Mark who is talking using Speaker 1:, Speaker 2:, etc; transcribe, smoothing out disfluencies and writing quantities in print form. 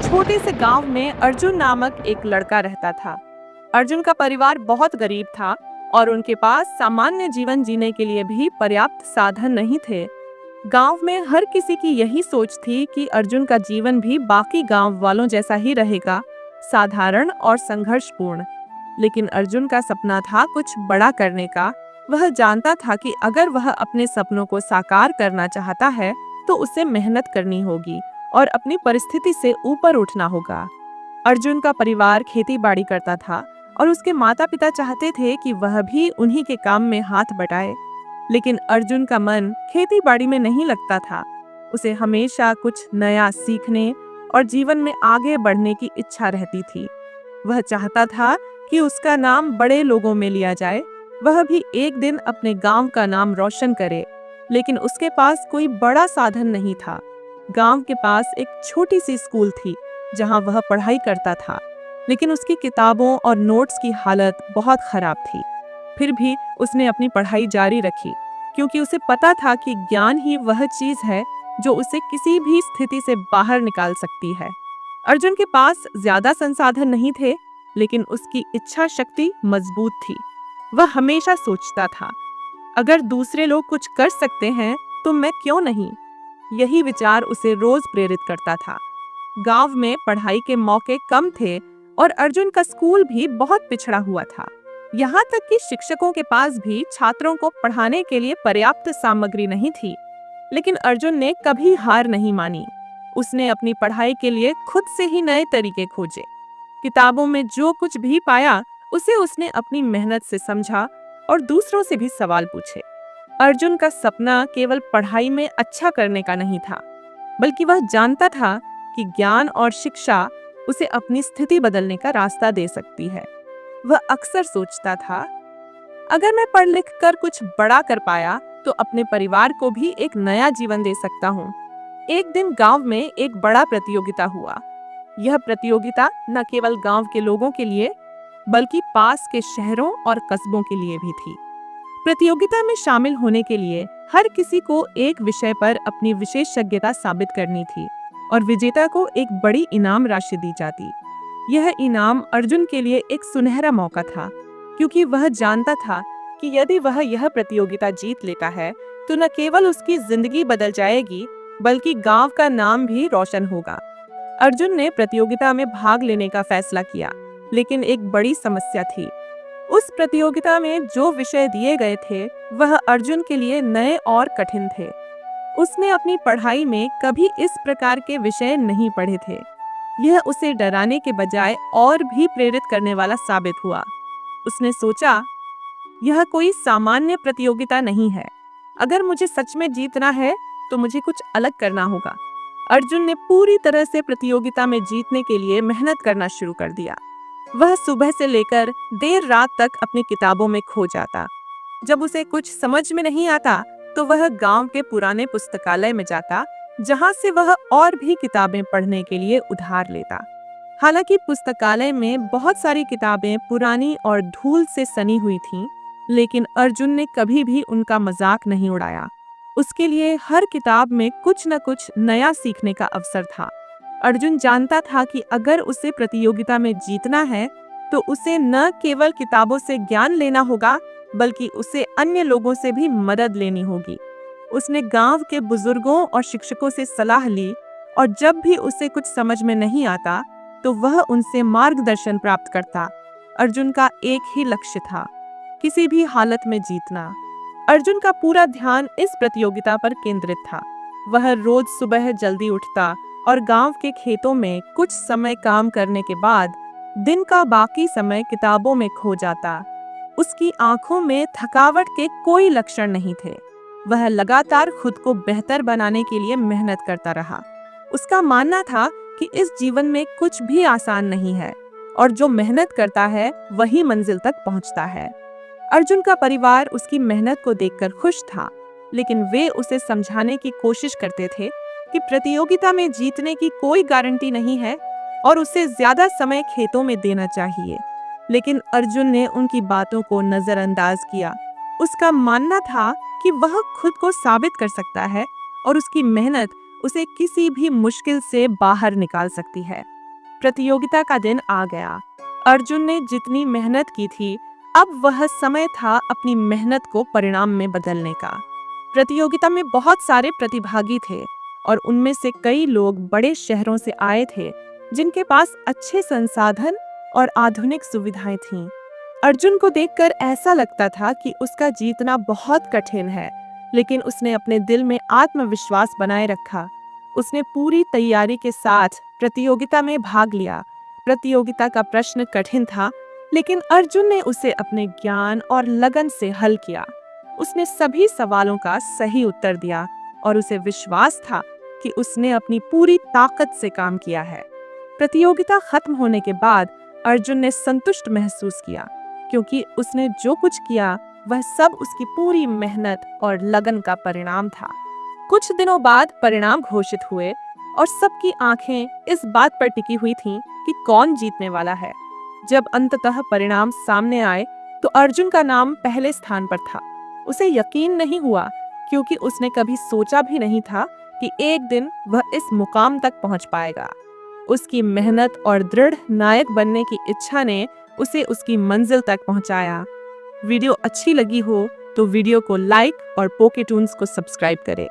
Speaker 1: छोटे से गांव में अर्जुन नामक एक लड़का रहता था। अर्जुन का परिवार बहुत गरीब था और उनके पास सामान्य जीवन जीने के लिए भी पर्याप्त साधन नहीं थे। गांव में हर किसी की यही सोच थी कि अर्जुन का जीवन भी बाकी गांव वालों जैसा ही रहेगा, साधारण और संघर्षपूर्ण। लेकिन अर्जुन का सपना था कुछ बड़ा करने का। वह जानता था कि अगर वह अपने सपनों को साकार करना चाहता है तो उसे मेहनत करनी होगी और अपनी परिस्थिति से ऊपर उठना होगा। अर्जुन का परिवार खेती बाड़ी करता था और उसके माता पिता चाहते थे कि वह भी उन्हीं के काम में हाथ बटाए। लेकिन अर्जुन का मन खेती बाड़ी में नहीं लगता था। उसे हमेशा कुछ नया सीखने और जीवन में आगे बढ़ने की इच्छा रहती थी। वह चाहता था कि उसका नाम बड़े लोगों में लिया जाए, वह भी एक दिन अपने गांव का नाम रोशन करे। लेकिन उसके पास कोई बड़ा साधन नहीं था। गांव के पास एक छोटी सी स्कूल थी जहां वह पढ़ाई करता था, लेकिन उसकी किताबों और नोट्स की हालत बहुत खराब थी। फिर भी उसने अपनी पढ़ाई जारी रखी, क्योंकि उसे पता था कि ज्ञान ही वह चीज है जो उसे किसी भी स्थिति से बाहर निकाल सकती है। अर्जुन के पास ज्यादा संसाधन नहीं थे, लेकिन उसकी इच्छा शक्ति मजबूत थी। वह हमेशा सोचता था, अगर दूसरे लोग कुछ कर सकते हैं तो मैं क्यों नहीं। यही विचार उसे रोज प्रेरित करता था। गांव में पढ़ाई के मौके कम थे और अर्जुन का स्कूल भी बहुत पिछड़ा हुआ था। यहाँ तक कि शिक्षकों के पास भी छात्रों को पढ़ाने के लिए पर्याप्त सामग्री नहीं थी। लेकिन अर्जुन ने कभी हार नहीं मानी। उसने अपनी पढ़ाई के लिए खुद से ही नए तरीके खोजे। किताबों में जो कुछ भी पाया उसे उसने अपनी मेहनत से समझा और दूसरों से भी सवाल पूछे। अर्जुन का सपना केवल पढ़ाई में अच्छा करने का नहीं था, बल्कि वह जानता था कि ज्ञान और शिक्षा उसे अपनी स्थिति बदलने का रास्ता दे सकती है। वह अक्सर सोचता था, अगर मैं पढ़ लिख कर कुछ बड़ा कर पाया तो अपने परिवार को भी एक नया जीवन दे सकता हूँ। एक दिन गांव में एक बड़ा प्रतियोगिता हुआ। यह प्रतियोगिता न केवल गांव के लोगों के लिए, बल्कि पास के शहरों और कस्बों के लिए भी थी। प्रतियोगिता में शामिल होने के लिए हर किसी को एक विषय पर अपनी विशेषज्ञता साबित करनी थी और विजेता को एक बड़ी इनाम राशि दी जाती। यह इनाम अर्जुन के लिए एक सुनहरा मौका था, क्योंकि वह जानता था कि यदि वह यह प्रतियोगिता जीत लेता है तो न केवल उसकी जिंदगी बदल जाएगी, बल्कि गांव का नाम भी रोशन होगा। अर्जुन ने प्रतियोगिता में भाग लेने का फैसला किया, लेकिन एक बड़ी समस्या थी। उस प्रतियोगिता में जो विषय दिए गए थे वह अर्जुन के लिए नए और कठिन थे। उसने अपनी पढ़ाई में कभी इस प्रकार के विषय नहीं पढ़े थे। यह उसे डराने के बजाय और भी प्रेरित करने वाला साबित हुआ। उसने सोचा, यह कोई सामान्य प्रतियोगिता नहीं है। अगर मुझे सच में जीतना है तो मुझे कुछ अलग करना होगा। अर्जुन ने पूरी तरह से प्रतियोगिता में जीतने के लिए मेहनत करना शुरू कर दिया। वह सुबह से लेकर देर रात तक अपनी किताबों में खो जाता। जब उसे कुछ समझ में नहीं आता तो वह गांव के पुराने पुस्तकालय में जाता, जहां से वह और भी किताबें पढ़ने के लिए उधार लेता। हालांकि पुस्तकालय में बहुत सारी किताबें पुरानी और धूल से सनी हुई थीं, लेकिन अर्जुन ने कभी भी उनका मजाक नहीं उड़ाया। उसके लिए हर किताब में कुछ न कुछ नया सीखने का अवसर था। अर्जुन जानता था कि अगर उसे प्रतियोगिता में जीतना है तो उसे न केवल किताबों से ज्ञान लेना होगा, बल्कि उसे अन्य लोगों से भी मदद लेनी होगी। उसने गांव के बुजुर्गों और शिक्षकों से सलाह ली और जब भी उसे कुछ समझ में नहीं आता तो वह उनसे मार्गदर्शन प्राप्त करता। अर्जुन का एक ही लक्ष्य था, किसी भी हालत में जीतना। अर्जुन का पूरा ध्यान इस प्रतियोगिता पर केंद्रित था। वह रोज सुबह जल्दी उठता और गांव के खेतों में कुछ समय काम करने के बाद दिन का बाकी समय किताबों में खो जाता। उसकी आंखों में थकावट के कोई लक्षण नहीं थे। वह लगातार खुद को बेहतर बनाने के लिए मेहनत करता रहा। उसका मानना था कि इस जीवन में कुछ भी आसान नहीं है और जो मेहनत करता है वही मंजिल तक पहुंचता है। अर्जुन का परिवार उसकी मेहनत को देखकर खुश था, लेकिन वे उसे समझाने की कोशिश करते थे कि प्रतियोगिता में जीतने की कोई गारंटी नहीं है और उसे ज्यादा समय खेतों में देना चाहिए। लेकिन अर्जुन ने उनकी बातों को नजरअंदाज किया। उसका मानना था कि वह खुद को साबित कर सकता है और उसकी मेहनत उसे किसी भी मुश्किल से बाहर निकाल सकती है। प्रतियोगिता का दिन आ गया। अर्जुन ने जितनी मेहनत की थी, अब वह समय था अपनी मेहनत को परिणाम में बदलने का। प्रतियोगिता में बहुत सारे प्रतिभागी थे और उनमें से कई लोग बड़े शहरों से आए थे, जिनके पास अच्छे संसाधन और आधुनिक सुविधाएं थीं। अर्जुन को देखकर ऐसा लगता था कि उसका जीतना बहुत कठिन है, लेकिन उसने अपने दिल में आत्मविश्वास बनाए रखा। उसने पूरी तैयारी के साथ प्रतियोगिता में भाग लिया। प्रतियोगिता का प्रश्न कठिन था, लेकिन अर्जुन ने उसे अपने ज्ञान और लगन से हल किया। उसने सभी सवालों का सही उत्तर दिया और उसे विश्वास था कि उसने अपनी पूरी ताकत से काम किया है। प्रतियोगिता खत्म होने के बाद अर्जुन ने संतुष्ट महसूस किया, क्योंकि उसने जो कुछ किया वह सब उसकी पूरी मेहनत और लगन का परिणाम था। कुछ दिनों बाद परिणाम घोषित हुए और सबकी आंखें इस बात पर टिकी हुई थीं कि कौन जीतने वाला है। जब अंततः परिणाम सामने आए तो अर्जुन का नाम पहले स्थान पर था। उसे यकीन नहीं हुआ, क्योंकि उसने कभी सोचा भी नहीं था कि एक दिन वह इस मुकाम तक पहुंच पाएगा। उसकी मेहनत और दृढ़ नायक बनने की इच्छा ने उसे उसकी मंजिल तक पहुंचाया। वीडियो अच्छी लगी हो तो वीडियो को लाइक और पोकेटून्स को सब्सक्राइब करें।